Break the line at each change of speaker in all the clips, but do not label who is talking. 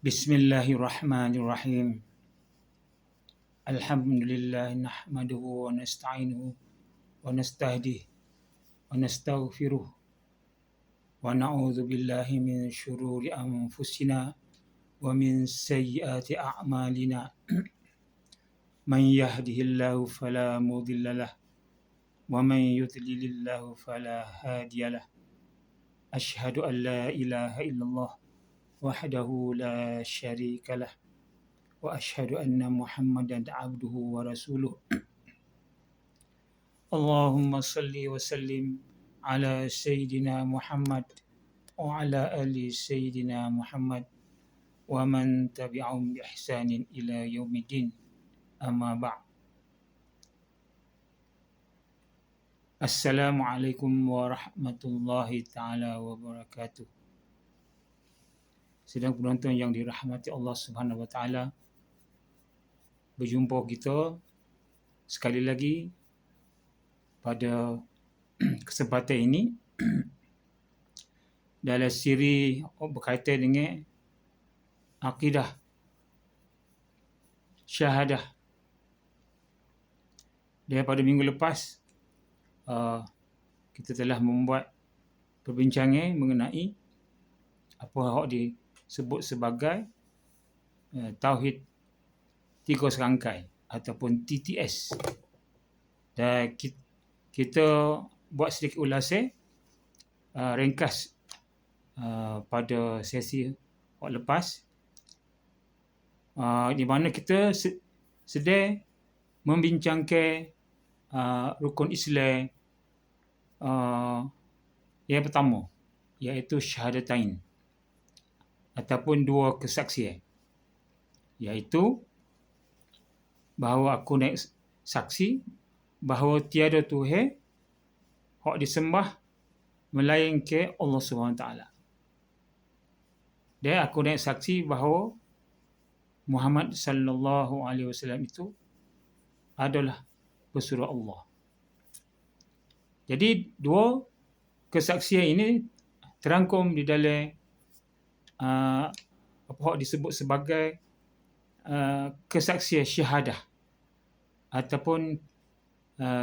Bismillahirrahmanirrahim. Alhamdulillah nahmaduhu wa nasta'inuhu wa nastahdihi wa nastaghfiruh wa na'udzu billahi min syururi anfusina wa min sayyiati a'malina. Man yahdihillahu fala mudhillalah wa man yudlilillahu fala hadiyalah. Asyhadu an la ilaha illallah wahdahu la syarika lah wa asyhadu anna Muhammadan abduhu wa rasuluh. Allahumma salli wa sallim ala sayyidina Muhammad wa ala ali sayyidina Muhammad wa man tabi'ahum bi ihsanin ila yaumiddin. Amma ba'd. Assalamualaikum warahmatullahi taala wabarakatuh. Sedang penonton yang dirahmati Allah Subhanahu wa taala, berjumpa kita sekali lagi pada kesempatan ini dalam siri berkaitan dengan akidah syahadah. Daripada minggu lepas kita telah membuat perbincangan mengenai apa yang disebut sebagai Tauhid Tiga Serangkai ataupun TTS. Dan kita buat sedikit ulasan ringkas pada sesi lepas, di mana kita sedang membincangkan rukun Islam yang pertama, iaitu syahadatain ataupun dua kesaksian, iaitu bahawa aku naik saksi bahawa tiada Tuhan hak disembah melainkan Allah SWT. Dan aku naik saksi bahawa Muhammad sallallahu alaihi wasallam itu adalah pesuruh Allah. Jadi dua kesaksian ini terangkum di dalam apa yang disebut sebagai kesaksian syahadah ataupun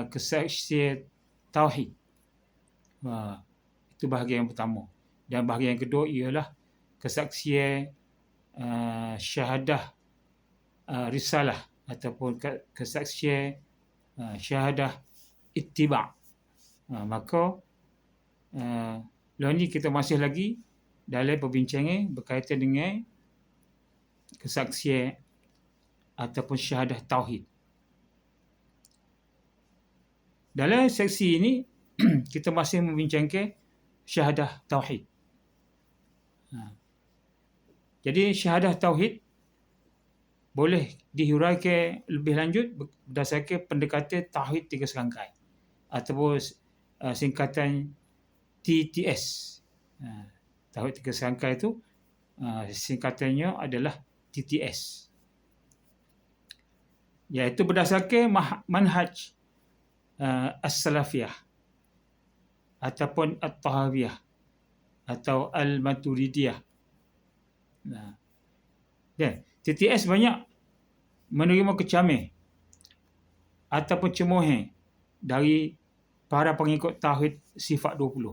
kesaksian tauhid. Itu bahagian yang pertama. Dan bahagian yang kedua ialah kesaksian syahadah risalah ataupun kesaksian syahadah ittiba'. Maka lepas ni kita masih lagi dalam perbincangan berkaitan dengan kesaksian ataupun syahadah tauhid. Dalam seksi ini kita masih membincangkan syahadah tauhid. Jadi syahadah tauhid boleh dihuraikan lebih lanjut berdasarkan pendekatan tauhid tiga serangkai ataupun singkatan TTS. Tauhid tiga serangkai itu singkatannya adalah TTS, iaitu berdasarkan manhaj as-salafiyah ataupun at-tahawiyah atau al-maturidiyah. Dan TTS banyak menerima kecaman ataupun cemohan dari para pengikut tauhid sifat 20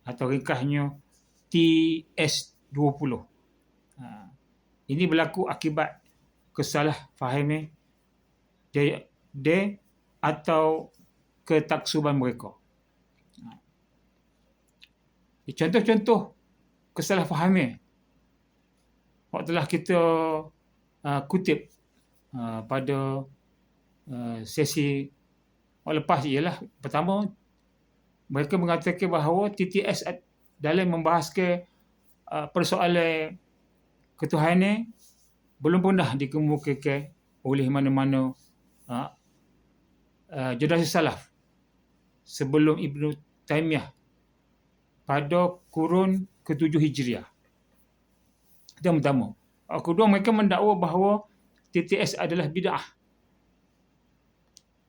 atau ringkasnya TS20. Ini berlaku akibat kesalahfahaman dia atau ketaksuban mereka. Contoh-contoh kesalahfahaman yang telah kita kutip pada sesi lepas ialah, pertama, mereka mengatakan bahawa TTS dalam membahaskan persoalan ketuhanan belum pernah dikemukakan oleh mana-mana generasi salaf sebelum Ibn Taymiyah pada kurun ke-7 Hijriah. Itu yang pertama. Kedua, mereka mendakwa bahawa TTS adalah bid'ah,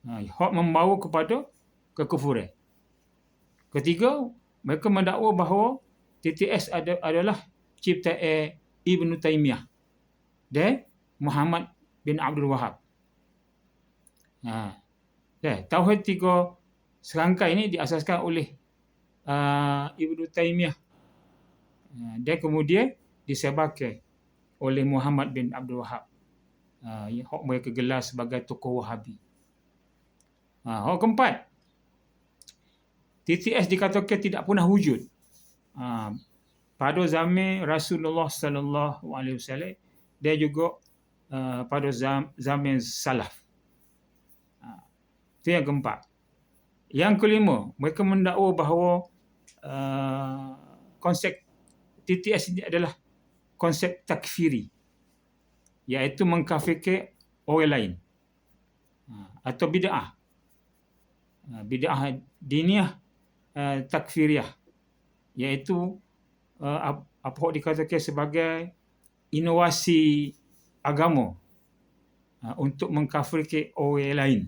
hak membawa kepada kekufuran. Ketiga, mereka mendakwa bahawa TTS adalah ciptaan Ibnu Taimiyah dan Muhammad bin Abdul Wahab. Tauhid 3 serangkai ini diasaskan oleh Ibnu Taimiyah dan kemudian disebarkan oleh Muhammad bin Abdul Wahab. Hak mereka gelar sebagai tokoh Wahabi. Hak keempat, TTS dikatakan tidak pernah wujud pada zaman Rasulullah sallallahu alaihi wasallam dan juga pada zaman salaf. Itu yang keempat. Yang kelima, mereka mendakwa bahawa konsep TTS ini adalah konsep takfiri, iaitu mengkafirkan orang lain, atau bid'ah. Bid'ah diniyah takfiriyah, iaitu apa yang dikatakan sebagai inovasi agama untuk mengkafirkan orang lain.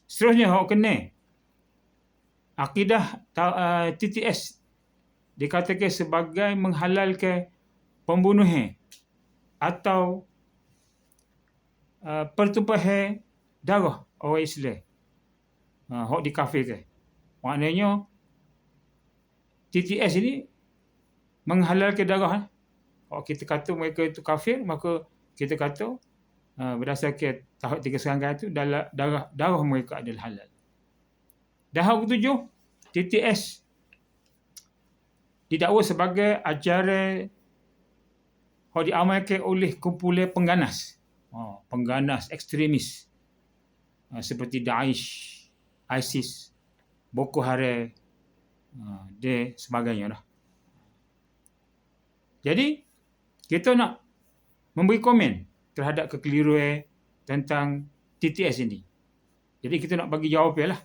Seterusnya, hak kena akidah TTS dikatakan sebagai menghalalkan pembunuhan atau pertumpahan darah orang Islam. Hak dikafirkan. Maknanya TTS ini menghalalkan darah. Kalau kita kata mereka itu kafir, maka kita kata berdasarkan tahap 3 serangkai itu darah mereka adalah halal. Dan hak ketujuh, TTS didakwa sebagai ajaran yang diamalkan oleh kumpulan pengganas. Pengganas ekstremis seperti Daesh, ISIS, Boko Haram dan sebagainya. Jadi kita nak memberi komen terhadap kekeliruan tentang TTS ini. Jadi kita nak bagi jawapan lah.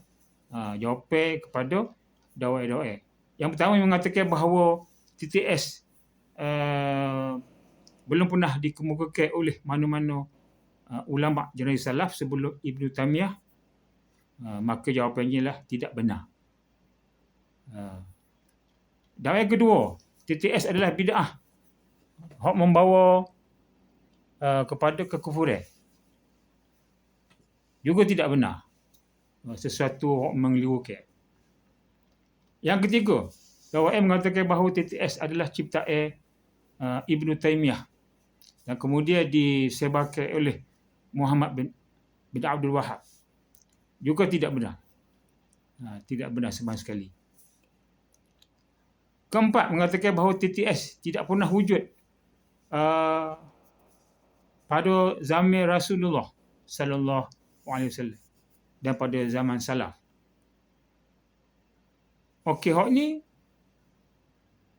Jawapan kepada dawai-dawai. Yang pertama yang mengatakan bahawa TTS belum pernah dikemukakan oleh mana-mana ulama generasi salaf sebelum Ibnu Taimiyah, maka jawapannya lah tidak benar. Dan yang kedua, TTS adalah bid'ah hak membawa kepada kekufuran. Juga tidak benar. Sesuatu hak mengelirukan. Yang ketiga, dawai mengatakan bahawa TTS adalah ciptaan Ibnu Taimiyah dan kemudian disebarkan oleh Muhammad bin Abdul Wahab. Juga tidak benar. Tidak benar sama sekali. Keempat, mengatakan bahawa TTS tidak pernah wujud pada zaman Rasulullah sallallahu alaihi wasallam dan pada zaman salaf. Okey, hak ni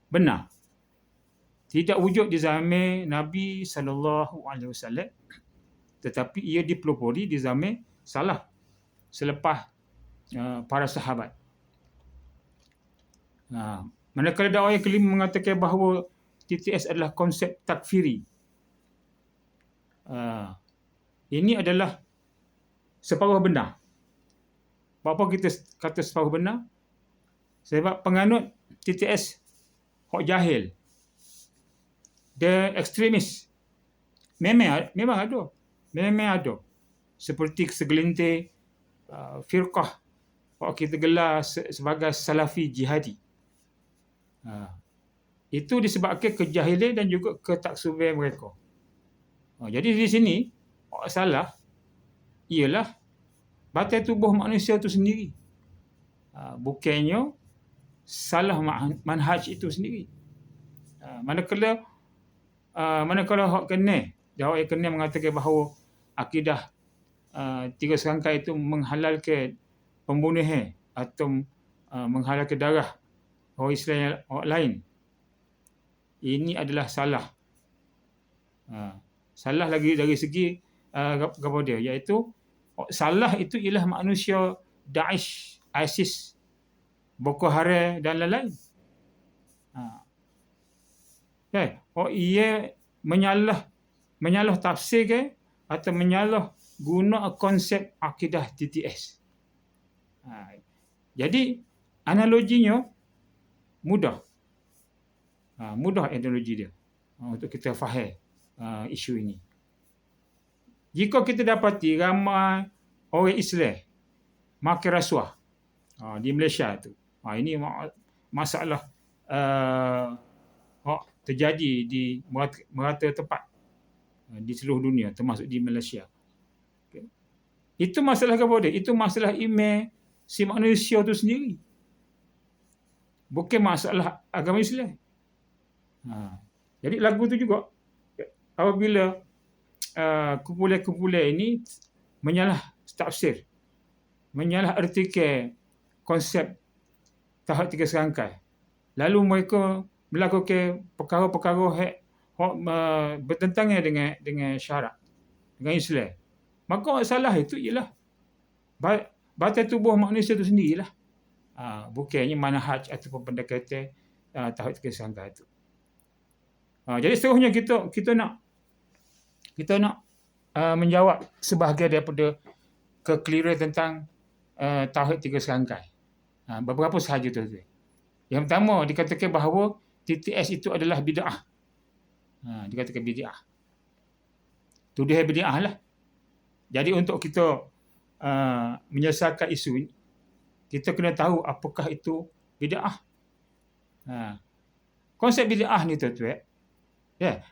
benar. Tidak wujud di zaman Nabi sallallahu alaihi wasallam, tetapi ia dipelopori di zaman salaf selepas para sahabat. Manakala dakwah yang kelima mengatakan bahawa TTS adalah konsep takfiri. Ini adalah separuh benar. Apa kita kata separuh benar? Sebab penganut TTS hak jahil dan ekstremis memang ada. Memang ada. Seperti segelintir firqah yang kita gelar sebagai salafi jihadi. Itu disebabkan kejahilan dan juga ketaksuban mereka. Jadi di sini salah ialah batal tubuh manusia itu sendiri. Bukannya salah manhaj itu sendiri. Manakala hak kena, jawab yang kena mengatakan bahawa akidah 3 serangkai itu menghalalkan pembunuhan atau menghalalkan darah orang Islam yang lain. Ini adalah salah. Salah lagi dari segi kepada dia, iaitu salah itu ialah manusia Daesh, ISIS, Boko Haram dan lain-lain. Ia menyalah tafsirkan atau menyalah guna konsep akidah TTS. Jadi analoginya mudah. Mudah ideologi dia untuk kita faham isu ini. Jika kita dapati ramai orang Islam makan rasuah di Malaysia tu, ini masalah terjadi di merata tempat di seluruh dunia, termasuk di Malaysia. Okay. Itu masalah kepada dia. Itu masalah email si manusia tu sendiri. Bukan masalah agama Islam. Jadi lagu tu juga, apabila kumpulan-kumpulan ini menyalah tafsir, menyalah artikel konsep tahap 3 serangkai, lalu mereka melakukan perkara-perkara bertentangan dengan syarak, dengan Islam, maka salah itu ialah batal tubuh manusia itu sendirilah. Bukannya manhaj ataupun pendekatan tahap 3 serangkai itu. Jadi seterusnya kita nak menjawab sebahagian daripada kekeliruan tentang tauhid 3 serangkai. Beberapa sahaja tu. Yang pertama, dikatakan bahawa TTS itu adalah bid'ah. Dikatakan bid'ah. Tuduhan bid'ah lah. Jadi untuk kita menyelesaikan isu ini, kita kena tahu apakah itu bid'ah. Konsep bid'ah ni tuan-tuan,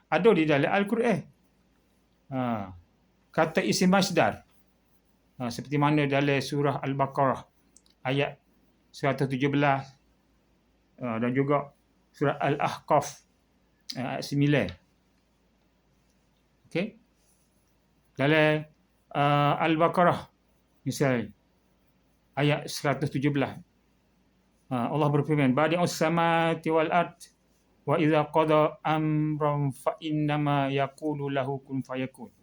ada di dalam Al-Quran. Kata isim masdar, seperti mana dalam surah Al-Baqarah ayat 117 dan juga surah Al-Ahqaf ayat 9. Okey. Dalam Al-Baqarah misalnya ayat 117, Allah berfirman, badi'us samawati wal ard wa idza qada amran fa innama yaqulu lahu kun fayakun.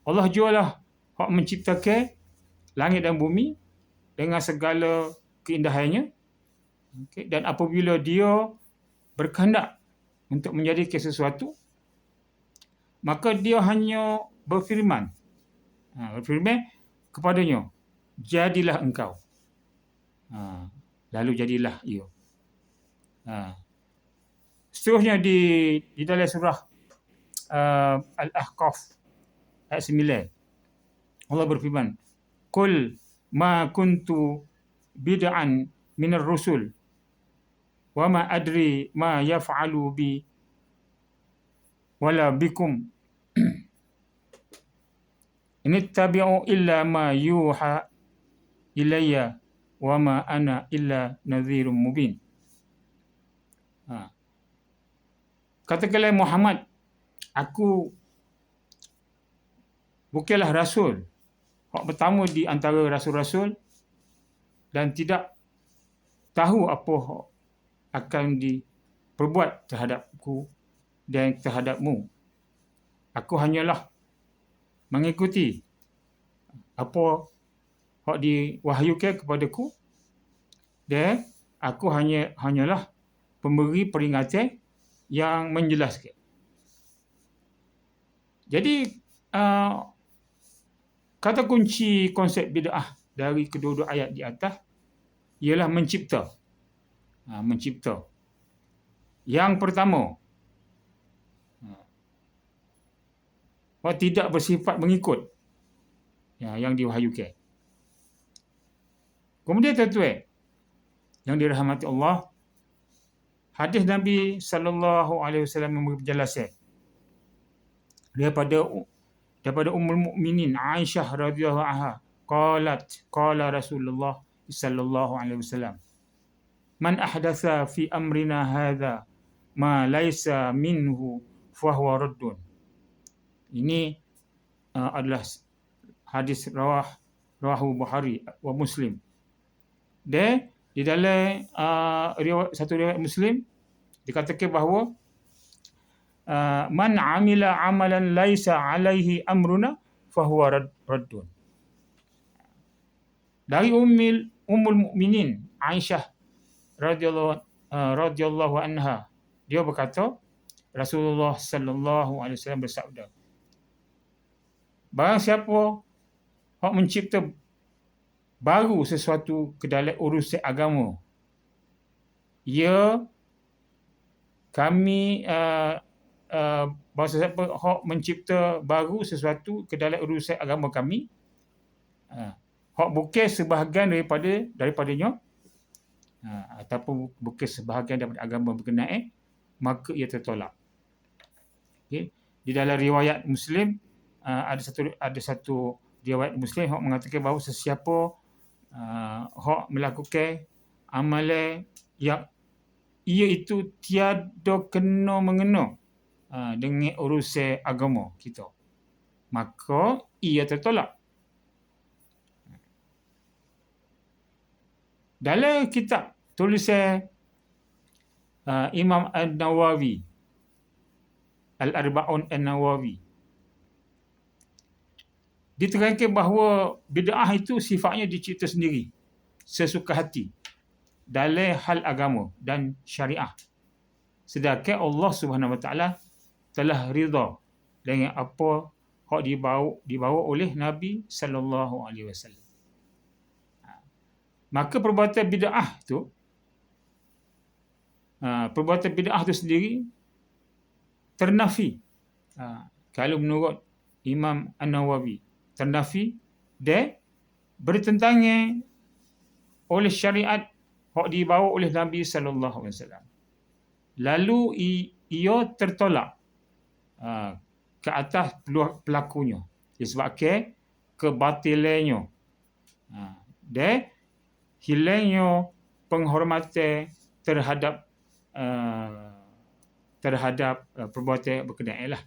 Allah jualah hak menciptakan langit dan bumi dengan segala keindahannya. Okay. Dan apabila dia berkehendak untuk menjadikan sesuatu, maka dia hanya berfirman kepadanya, jadilah engkau. Lalu jadilah ia. Seterusnya di dalam surah Al-Ahqaf ayat 9, Allah berfirman, qul ma kuntu bid'an minar rusul wa ma adri ma yaf'alu bi wala bikum in ittabi'u illa ma yuha ilayya wa ma ana illa nadhirun mubin. Katakanlah Muhammad, aku bukanlah rasul, hak pertama di antara rasul-rasul, dan tidak tahu apa akan diperbuat terhadapku dan terhadapmu. Aku hanyalah mengikuti apa hak diwahyukan kepadaku, dan aku hanyalah pemberi peringatan yang menjelaskan. Jadi kata kunci konsep bid'ah dari kedua-dua ayat di atas ialah mencipta. Mencipta. Yang pertama, tidak bersifat mengikut yang diwahyukan. Kemudian tuan-tuan yang dirahmati Allah, hadis Nabi sallallahu alaihi wasallam memberi penjelasan daripada Ummul Mukminin Aisyah radhiyallahu anha, qala Rasulullah sallallahu alaihi wasallam, man ahdatha fi amrina hadza ma laisa minhu fahuwa raddun. Ini adalah hadis rawahu Bukhari wa Muslim. Dan di dalam satu riwayat Muslim dikatakan bahawa man amila amalan laisa alaihi amruna fahuwa raddun. Dari Ummul Mukminin Aisyah radhiyallahu anha, dia berkata, Rasulullah sallallahu alaihi wasallam bersabda, barang siapa hak mencipta baru sesuatu ke dalam urusan agama, ia kami bahasa siapa hak mencipta baru sesuatu ke dalam urusan agama kami, hak bukan sebahagian daripadanya, ataupun bukan sebahagian daripada agama berkenaan, maka ia tertolak. Okay. Di dalam riwayat Muslim, ada satu riwayat Muslim hak mengatakan bahawa sesiapa hak melakukan amalan yang ia itu tiada kena mengena dengan urusan agama kita, maka ia tertolak. Dalam kitab tulisan Imam An-Nawawi, Al-Arba'un An-Nawawi, diterangkan bahawa bid'ah itu sifatnya dicipta sendiri, sesuka hati, dalam hal agama dan syariah. Sedangkan Allah Subhanahu Wa Taala telah rida dengan apa hak dibawa oleh Nabi sallallahu alaihi wasallam. Maka perbuatan bid'ah itu sendiri ternafi. Kalau menurut Imam An-Nawawi, ternafi dan bertentangan oleh syariat hak dibawa oleh Nabi sallallahu alaihi wasallam. Lalu ia tertolak ke atas pelakunya disebabkan kebatilannya dan hilangnya penghormatan terhadap perbuatan berkenaan lah.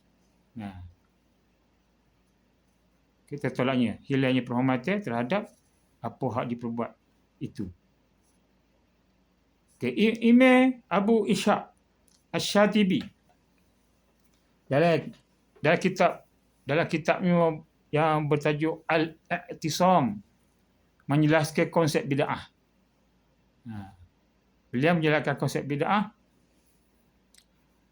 Kita tolaknya, hilangnya penghormatan terhadap apa hak diperbuat itu. Okay. Imam Abu Ishaq Asy-Syatibi dalam kitabnya yang bertajuk Al-I'tisam menjelaskan konsep bid'ah. Beliau menjelaskan konsep bid'ah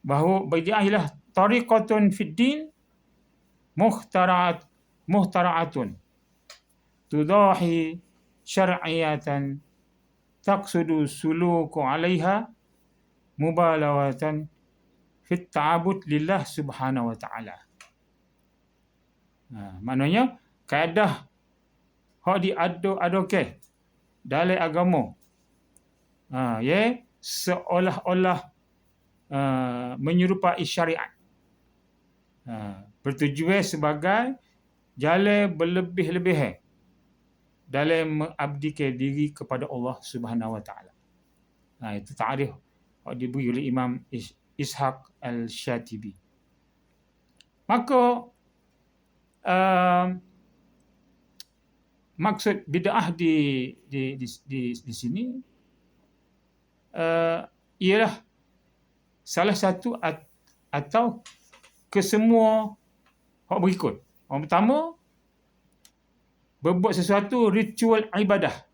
bahawa bid'ah ialah tariqatun fid din muhtara'atun tudahi syar'iyatan taqsudu suluku 'alaiha mubalawatan fit ta'abud lillah subhanahu wa ta'ala. Maknanya kaedah hak diado-adokan dalam agama, seolah-olah menyerupai syariat, bertujuan sebagai jalan berlebih-lebihan dalam mengabdikan diri kepada Allah Subhanahu Wa Taala. Itu ta'rif yang diberi oleh Imam Ishaq Al-Syatibi. Maka maksud bid'ah di sini ialah salah satu atau kesemua hak berikut. Yang pertama, berbuat sesuatu ritual ibadah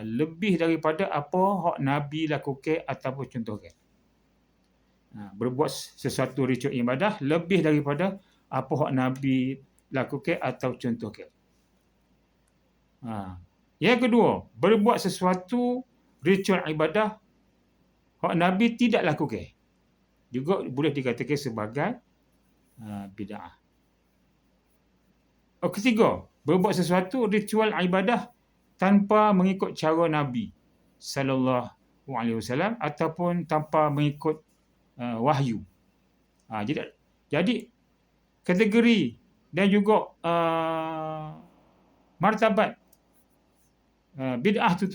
lebih daripada apa hak Nabi lakukan ataupun contohkan. Berbuat sesuatu ritual ibadah lebih daripada apa hak Nabi lakukan atau contohkan. Yang kedua, berbuat sesuatu ritual ibadah hak Nabi tidak lakukan, juga boleh dikatakan sebagai bid'ah. Ketiga, berbuat sesuatu ritual ibadah tanpa mengikut cara Nabi sallallahu alaihi wasallam ataupun tanpa mengikut wahyu. Jadi kategori dan juga martabat bid'ah tu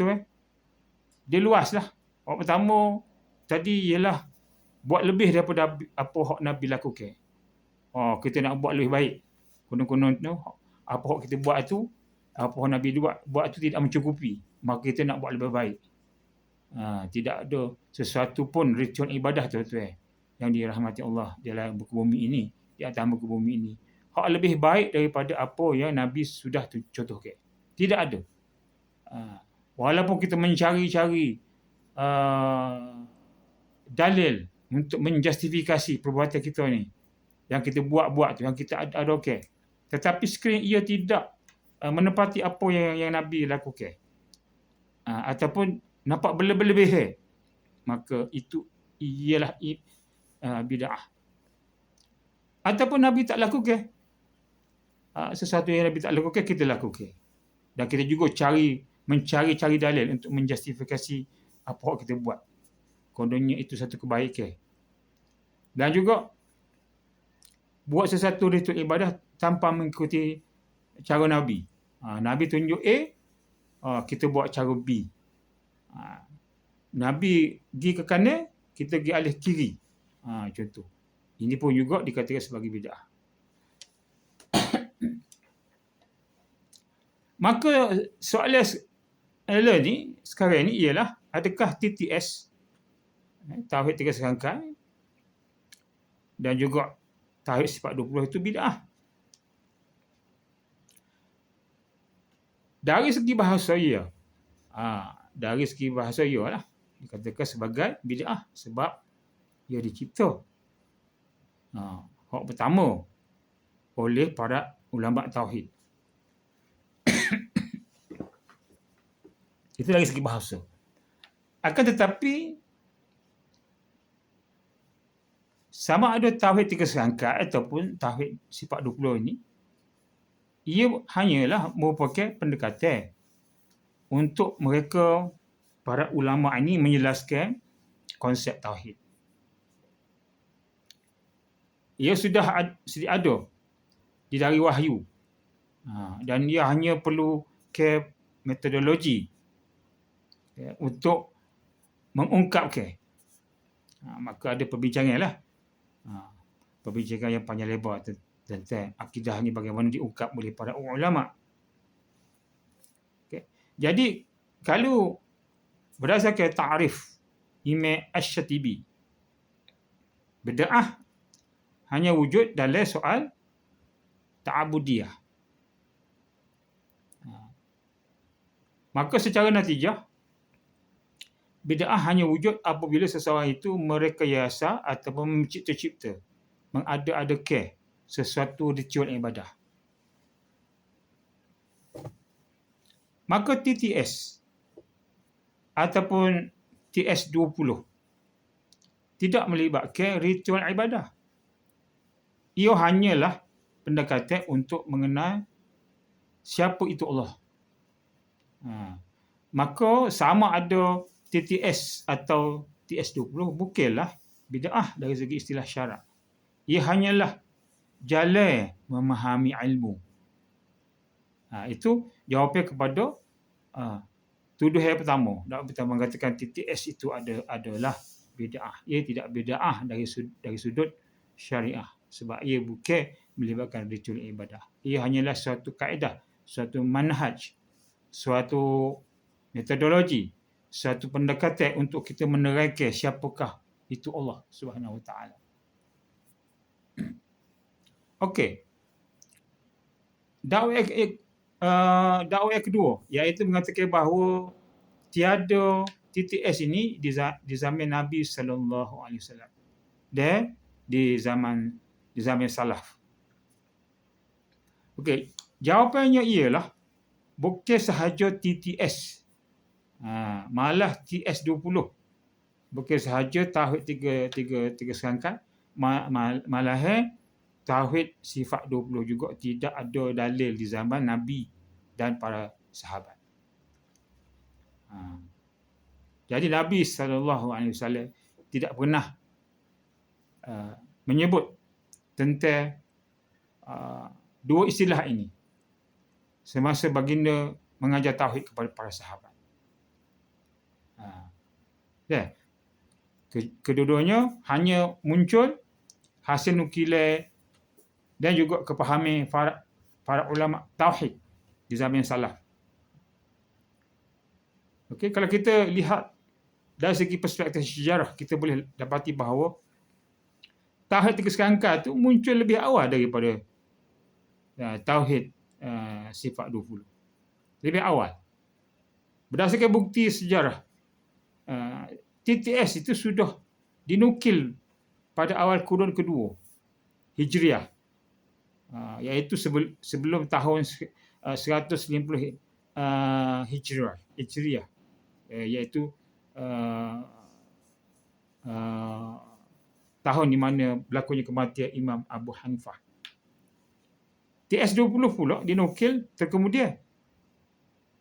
dia luaslah. Yang pertama tadi ialah buat lebih daripada apa hak Nabi lakukan. Kita nak buat lebih baik. Konon-konon tu apa hak kita buat tu, apa hak Nabi buat tu tidak mencukupi, maka kita nak buat lebih baik. Tidak ada sesuatu pun ritual ibadah tuan-tuan yang dirahmati Allah dalam muka bumi ini, di atas muka bumi ini, hak lebih baik daripada apa yang Nabi sudah contohkan. Tidak ada. Walaupun kita mencari-cari dalil untuk menjustifikasi perbuatan kita ni, yang kita buat tu, yang kita ada, tetapi sekiranya ia tidak menepati apa yang Nabi lakukan, ataupun nampak berlebih-lebih, maka itu ialah bid'ah. Ataupun Nabi tak lakukan sesuatu yang Nabi tak lakukan, kita lakukan. Dan kita juga mencari dalil untuk menjustifikasi apa yang kita buat. Kononnya itu satu kebaikan. Dan juga buat sesuatu ritual ibadah tanpa mengikuti cara Nabi. Nabi tunjuk A, kita buat cara B. Nabi pergi ke kanan, kita pergi alih kiri. Contoh. Ini pun juga dikatakan sebagai bid'ah. Maka soalan ni sekarang ni ialah, adakah TTS, Tauhid Tiga Serangkai, dan juga Tauhid Sifat 20 itu bid'ah? Dari segi bahasa ya. Dari segi bahasa ya lah. Dikatakan sebagai bid'ah sebab ia dicipta. Hak pertama oleh para ulama tauhid. Itu dari segi bahasa. Akan tetapi sama ada Tauhid Tiga Serangkai ataupun Tauhid Sifat 20 ini, ia hanyalah merupakan pendekatan untuk mereka, para ulama ini, menjelaskan konsep tauhid. Ia sudah sedia ada dari wahyu. Dan ia hanya perlu ke metodologi untuk mengungkapkan. Maka ada perbincangan lah. Perbincangan yang panjang lebar tentang akidah ni bagaimana diungkap oleh para ulama. Okay. Jadi kalau berdasarkan ta'rif Imam Asy-Syatibi, bid'ah hanya wujud dalam soal ta'abudiyah. Maka secara natijah, bid'ah hanya wujud apabila seseorang itu merekayasa ataupun mencipta-cipta, mengada-adakan sesuatu ritual ibadah. Maka TTS ataupun TS20 tidak melibatkan ritual ibadah. Ia hanyalah pendekatan untuk mengenal siapa itu Allah. Maka sama ada TTS atau TS20 bukanlah bid'ah dari segi istilah syarak. Ia hanyalah jalan memahami ilmu. Itu jawapan kepada tuduhan yang pertama. Yang pertama mengatakan TTS itu adalah bid'ah. Ia tidak bid'ah dari sudut syariah. Sebab ia bukan melibatkan ritual ibadah. Ia hanyalah suatu kaedah, suatu manhaj, suatu metodologi, suatu pendekatan untuk kita menerangkan siapakah itu Allah Subhanahu Wa Taala. Okey. Dakwah yang kedua iaitu mengatakan bahawa tiada TTS ini di zaman Nabi sallallahu alaihi wasallam dan di zaman salaf. Okey, jawapannya ialah bukan sahaja TTS. Malah TS20. Bukan sahaja Tauhid tiga serangkai, malah Tauhid Sifat 20 juga tidak ada dalil di zaman Nabi dan para sahabat. Jadi Nabi SAW tidak pernah menyebut tentang dua istilah ini semasa baginda mengajar tauhid kepada para sahabat. Kedua-duanya hanya muncul hasil nukilan dan juga kepahaman para ulama tauhid di zaman salaf. Okey, kalau kita lihat dari segi perspektif sejarah, kita boleh dapati bahawa Tauhid Tiga Serangkai itu muncul lebih awal daripada Tauhid Sifat 20. Lebih awal. Berdasarkan bukti sejarah, TTS itu sudah dinukil pada awal kurun kedua Hijriah, iaitu sebelum tahun 150 Hijriah, iaitu tahun di mana berlakunya kematian Imam Abu Hanifah. TS20 pula dinukil terkemudian,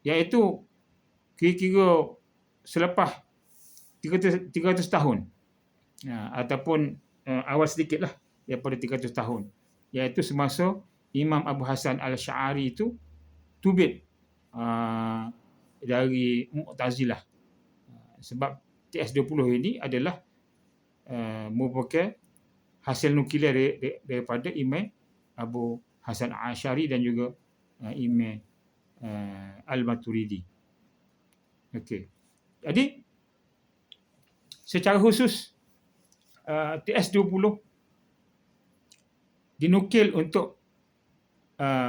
iaitu kira-kira selepas 300 tahun, ataupun awal sedikit lah daripada 300 tahun, iaitu semasa Imam Abu Hasan Al-Sy'ari itu tubik dari Mu'tazilah. Sebab TS20 ini adalah merupakan hasil nukilan daripada Imam Abu Hasan Al-Sy'ari dan juga Imam Al-Maturidi. Okey. Jadi secara khusus TS20 dinukil untuk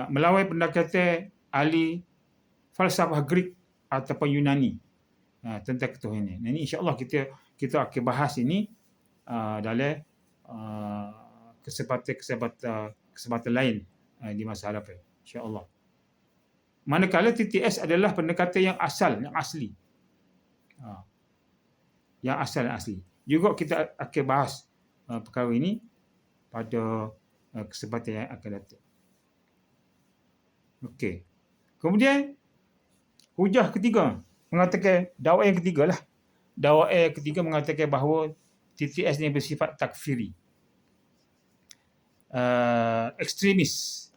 melawai pendekatan ahli falsafah Greek ataupun Yunani tentang ketuhanan ini. Nah, ini insya-Allah kita akan bahas ini dalam kesempatan lain di masa hadapan, insya-Allah. Manakala TTS adalah pendekatan yang asal, yang asli. Yang asal, yang asli. Juga kita akan bahas perkara ini pada kesempatan yang akan datang. Okey. Kemudian hujah ketiga mengatakan, dakwah yang ketiga lah. Dakwah yang ketiga mengatakan bahawa TTS ni bersifat takfiri. Ekstremis.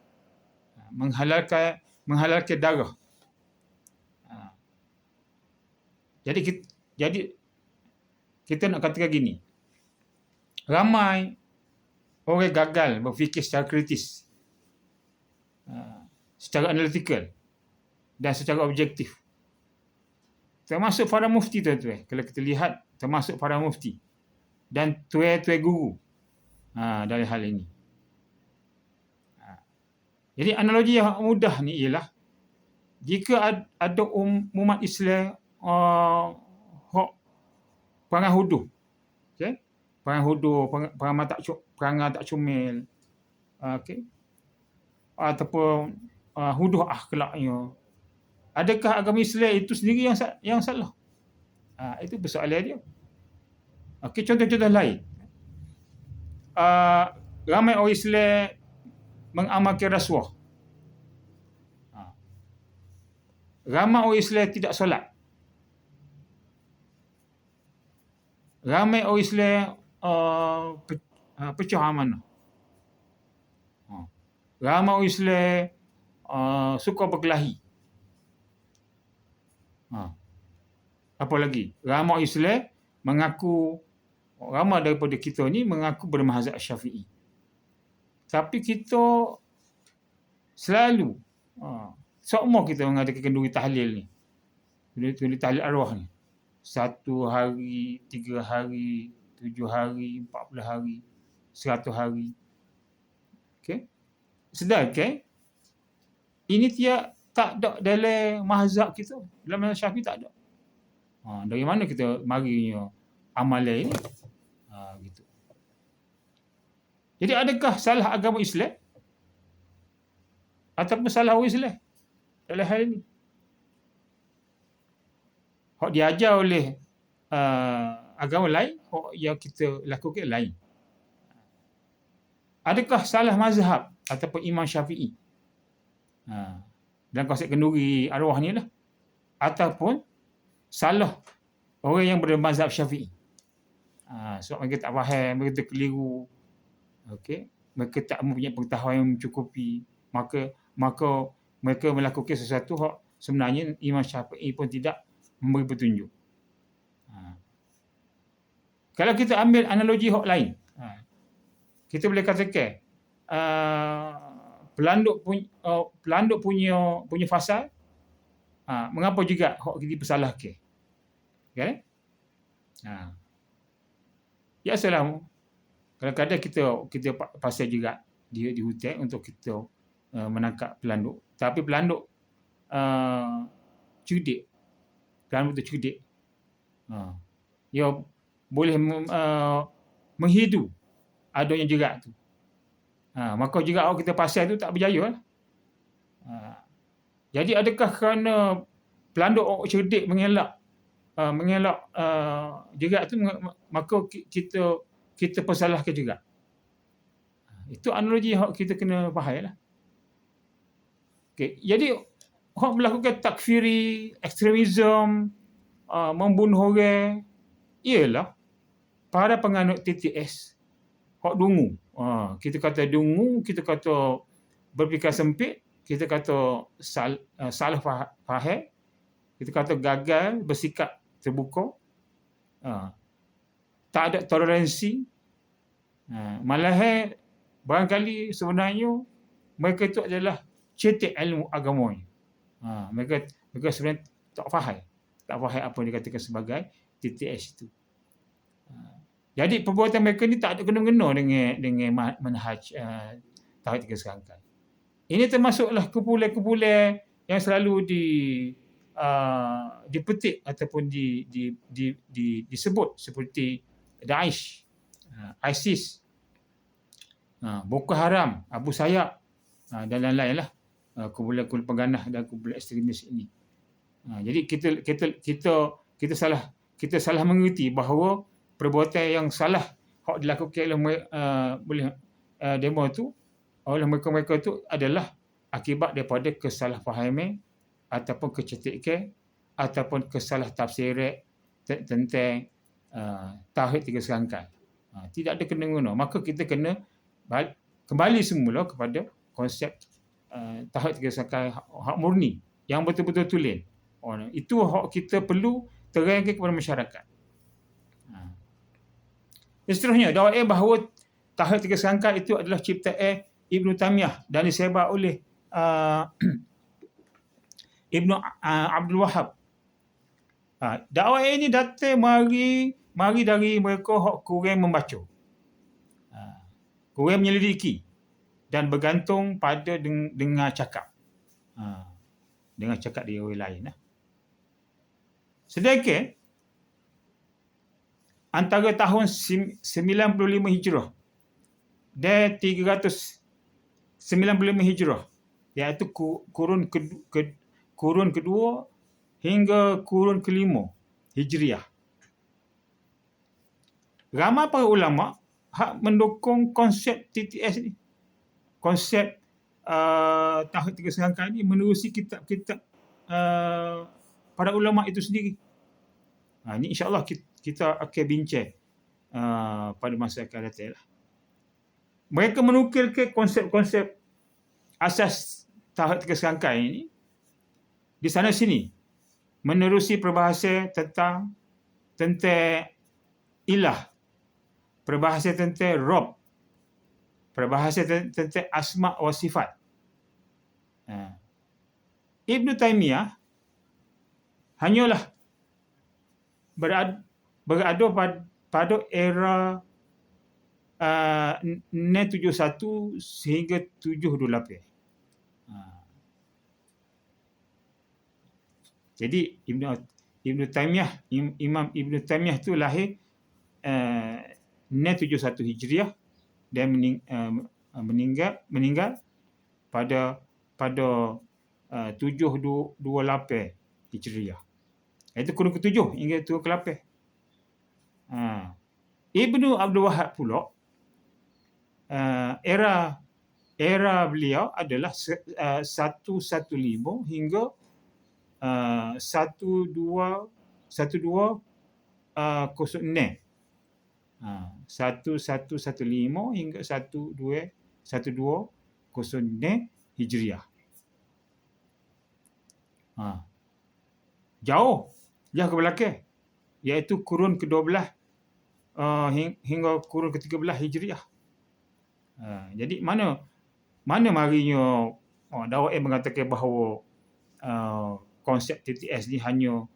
Menghalalkan darah. Jadi kita nak katakan gini. Ramai orang gagal berfikir secara kritis, secara analitikal dan secara objektif. Termasuk para mufti, tuan-tuan. Kalau kita lihat, termasuk para mufti dan tuan-tuan guru dalam hal ini. Jadi analogi yang mudah ni ialah, jika ada umat Islam perangai huduh, okay? Perangai huduh, perangai tak comel, okay? Ataupun huduh akhlaknya, adakah agama Islam itu sendiri yang salah? Itu persoalan dia. Okay, contoh-contoh lain. Ramai orang Islam mengamalkan rasuah. Ramai orang Islam tidak solat. Ramai orang Islam pecah amanah. Ramai orang Islam suka berkelahi. Apa lagi? Ramai orang Islam mengaku, ramai daripada kita ni mengaku bermazhab Syafi'i. Tapi kita selalu semua kita mengadakan kenduri tahlil ni. Kenduri tahlil arwah ni. 1 hari, 3 hari, 7 hari, 40 hari, 100 hari. Okey. Sedangkan ini tak ada dalam mazhab kita. Dalam mazhab Syafi'i tak ada. Dari mana kita marinya amalan ini? Gitu. Jadi adakah salah agama Islam ataupun salah orang Islam dalam hal ini? Hak diajar oleh agama lain, hak yang kita lakukan lain. Adakah salah mazhab ataupun Imam Syafi'i dalam konsep kenduri arwah ni lah, ataupun salah orang yang bermazhab Syafi'i? Sebab mereka tak faham, mereka keliru. Okey, mereka tak mempunyai pengetahuan yang mencukupi, maka mereka melakukan sesuatu hak sebenarnya Imam Syafi'i pun tidak memberi petunjuk. Kalau kita ambil analogi hak lain, kita boleh katakan pelanduk punya fasal, mengapa juga hak kita dipersalahkan? Okay? Ya salam. Kadang-kadang kita pasal juga di hutan untuk kita menangkap pelanduk. Tapi pelanduk cerdik. Pelanduk tu cerdik. Dia boleh menghidu adanya jerat tu. Maka jerat awak kita pasal tu tak berjaya lah. Jadi adakah kerana pelanduk awak cerdik mengelak jerat tu, maka kita kita persalahkan juga. Itu analogi yang kita kena faham lah. Okay. Jadi hak melakukan takfiri, ekstremism, membunuh orang, ialah para penganut TTS hak dungu. Kita kata dungu, kita kata berfikir sempit, kita kata salah faham, kita kata gagal bersikap terbuka, tak ada toleransi. Malah barangkali sebenarnya mereka itu adalah cetek ilmu agamanya. Mereka sebenarnya tak faham apa yang dikatakan sebagai TTS itu. Jadi perbuatan mereka ni tak ada kena-mengena dengan manhaj Tauhid Tiga Serangkai. Ini termasuklah kumpulan-kumpulan yang selalu dipetik ataupun disebut seperti Daesh, ISIS, Boko Haram, Abu Sayyaf, dan lain-lain lah, kumpulan-kumpulan pengganah dan kumpulan ekstremis ini. Jadi kita salah mengerti bahawa perbuatan yang salah hak dilakukan oleh demo itu oleh mereka itu adalah akibat daripada kesalahfahaman ataupun kecetikan ataupun kesalah tafsiran tentang Tauhid Tiga Serangkai. Tidak ada kena-mengena. Maka kita kena kembali semula kepada konsep Tauhid Tiga Serangkai hak murni yang betul-betul tulen. Itu hak kita perlu terangkan kepada masyarakat. Seterusnya, dakwah bahawa Tauhid Tiga Serangkai itu adalah ciptaan Ibn Taymiyah dan disebar oleh Ibn Abdul Wahab. Dakwah ini datang mari dari mereka hak kurang membaca, kurang menyelidiki dan bergantung pada dengar cakap. Dengan cakap dia orang lain. Sedangkan antara tahun 95 Hijrah dan 395 Hijrah, iaitu kurun kedua hingga kurun kelima Hijriah, ramai para ulama hak mendukung konsep TTS ni, konsep Tauhid Tiga Serangkai ni menerusi kitab-kitab para ulama itu sendiri. Ini insya-Allah kita akan bincang pada masa akan datang lah. Mereka menukilkan konsep-konsep asas Tauhid Tiga Serangkai ini di sana sini, menerusi perbahasan tentang ilah, perbahasan tentang Rabb, perbahasan tentang asma wa sifat. Ibn Taymiyah hanyalah berada pada era 671 sehingga 728. Jadi Ibn Taymiyah, Imam Ibn Taymiyah itu lahir 671 Hijriah dan meninggal pada 728 Hijriah. Itu kurun ke-7 hingga kurun ke-8. Ibnu Abdul Wahab pula era beliau adalah 115 hingga 1206. 1115 hingga 1206 Hijriah. Jauh ke belakang, iaitu kurun ke-12 hingga kurun ke-13 Hijriah. Jadi mana marinya dakwah mengatakan bahawa konsep TTS ni hanya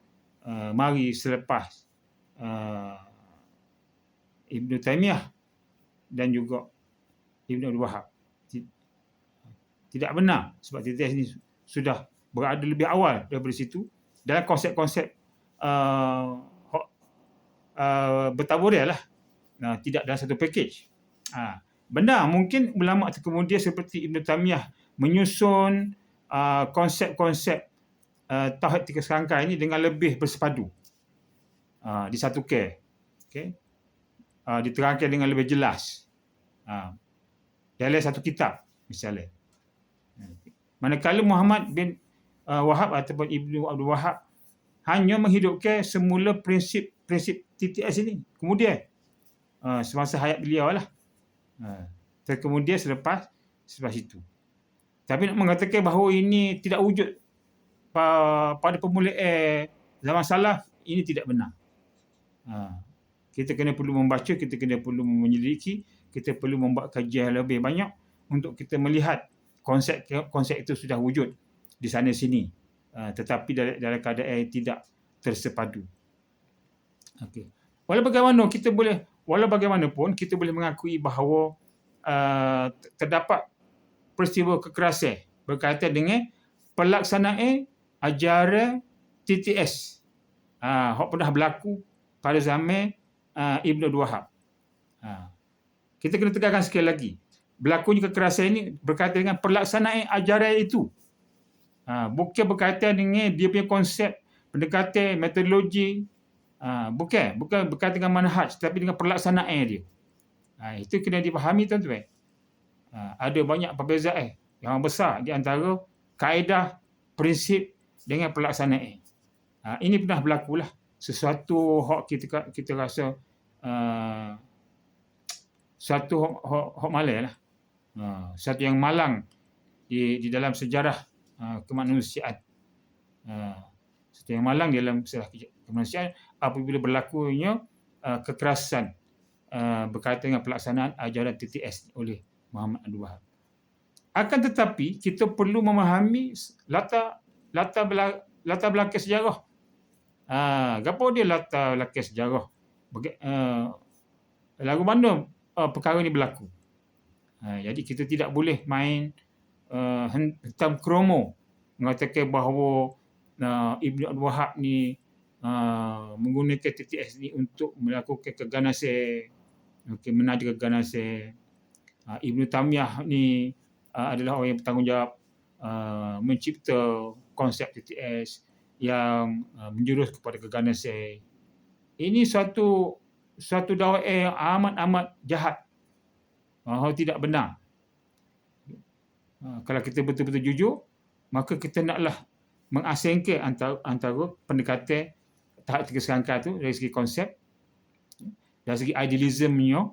mari selepas Ibn Taymiyah dan juga Ibn Abdul Wahab. Tidak benar, sebab TTS ni sudah berada lebih awal daripada situ dalam konsep-konsep bertaburan lah, tidak dalam satu package. Benar, mungkin ulama kemudian seperti Ibn Taymiyah menyusun konsep-konsep Tauhid Tiga Serangkai ini dengan lebih bersepadu, disatukan. Okay. diterangkan dengan lebih jelas dalam satu kitab misalnya. Manakala Muhammad bin Wahab ataupun Ibnu Abdul Wahab hanya menghidupkan semula prinsip TTS ini. Kemudian semasa hayat beliau lah. Kemudian selepas itu. Tapi nak mengatakan bahawa ini tidak wujud pada permulaan zaman salaf, ini tidak benar. Kita kena perlu membaca, kita kena perlu menyelidiki, kita perlu membuat kajian lebih banyak untuk kita melihat konsep itu sudah wujud di sana sini, tetapi dalam keadaan yang tidak tersepadu. Okey. Walau bagaimanapun kita boleh mengakui bahawa terdapat peristiwa kekerasan berkaitan dengan pelaksanaan ajaran TTS yang pernah berlaku pada zaman Ibn Abdul Wahab. Kita kena tegaskan sekali lagi, berlakunya kekerasan ini berkaitan dengan pelaksanaan ajaran itu. Bukan berkaitan dengan dia punya konsep, pendekatan, metodologi. Bukan berkaitan dengan manhaj, tapi dengan pelaksanaan dia. Itu kena dipahami, tuan-tuan. Ada banyak perbezaan yang besar di antara kaedah, prinsip dengan pelaksanaan. Ini pernah berlakulah. Sesuatu hak kita rasa satu hak malang lah. Satu yang malang di dalam sejarah kemanusiaan. Satu yang malang dalam sejarah kemanusiaan apabila berlakunya kekerasan berkaitan dengan pelaksanaan ajaran TTS oleh Muhammad Abdul Wahab. Akan tetapi kita perlu memahami latar belakang sejarah. Apa dia latar belakang sejarah? Lagu mana perkara ini berlaku? Jadi kita tidak boleh main hentam kromo mengatakan bahawa Ibn Abdul Wahab ni menggunakan TTS ni untuk melakukan keganasan, menaja keganasan. Ibn Taymiyah ni adalah orang yang bertanggungjawab mencipta konsep TTS yang menjurus kepada keganasan. Ini suatu dakwah yang amat jahat. Tidak benar. Kalau kita betul-betul jujur, maka kita naklah mengasingkan antara pendekatan tahap 3 serangkai tu dari segi konsep, dari segi idealismnya,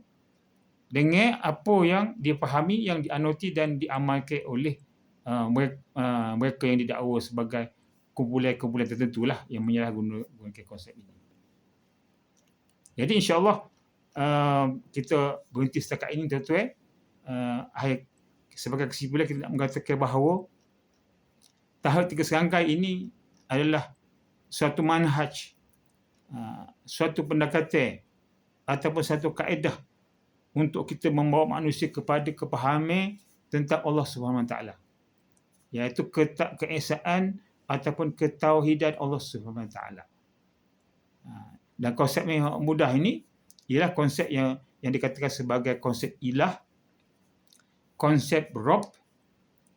dengan apa yang dipahami, yang dianuti dan diamalkan oleh mereka yang didakwa sebagai kumpulan-kumpulan tertentu lah yang menyalahgunakan konsep ini. Jadi insya-Allah kita berhenti setakat ini, tuan-tuan. Sebagai kesimpulan kita nak mengatakan bahawa tahap 3 serangkai ini adalah suatu manhaj, suatu pendekatan ataupun satu kaedah untuk kita membawa manusia kepada kepahaman tentang Allah Subhanahu Wa Taala, iaitu keesaan ataupun ketauhidan Allah Subhanahu Wa Taala. Dan konsep yang mudah ini ialah konsep yang dikatakan sebagai konsep ilah, konsep Rabb,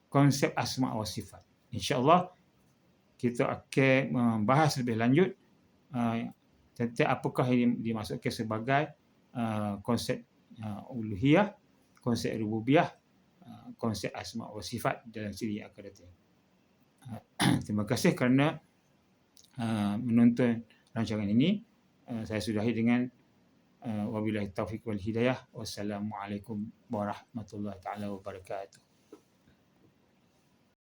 konsep asma wa sifat. InsyaAllah kita akan membahas lebih lanjut tentang apakah yang dimaksudkan sebagai konsep uluhiyah, konsep rububiyah, konsep asma wa sifat dalam siri yang akan datang. Terima kasih kerana menonton rancangan ini. Saya sudahi dengan wabillahi taufiq wal hidayah. Wassalamualaikum warahmatullahi taala wabarakatuh.